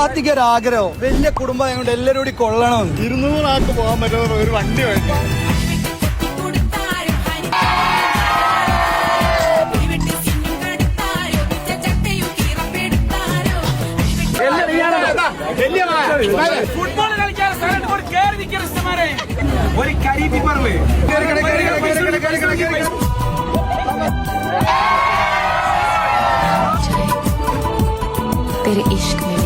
ആദ്യ ഒരു ആഗ്രഹം വലിയ കുടുംബം കൊണ്ട് എല്ലാവരും കൂടി കൊള്ളണം. 200 ആൾക്ക് പോകാൻ പറ്റുന്ന ഒരു വണ്ടി വേണ്ടി. ഫുട്ബോൾ കളിക്കാൻ കയറി നിൽക്കുന്ന ഇഷ്ടമാരെ ഒരു കരീബി പറവ് तेरे इश्क में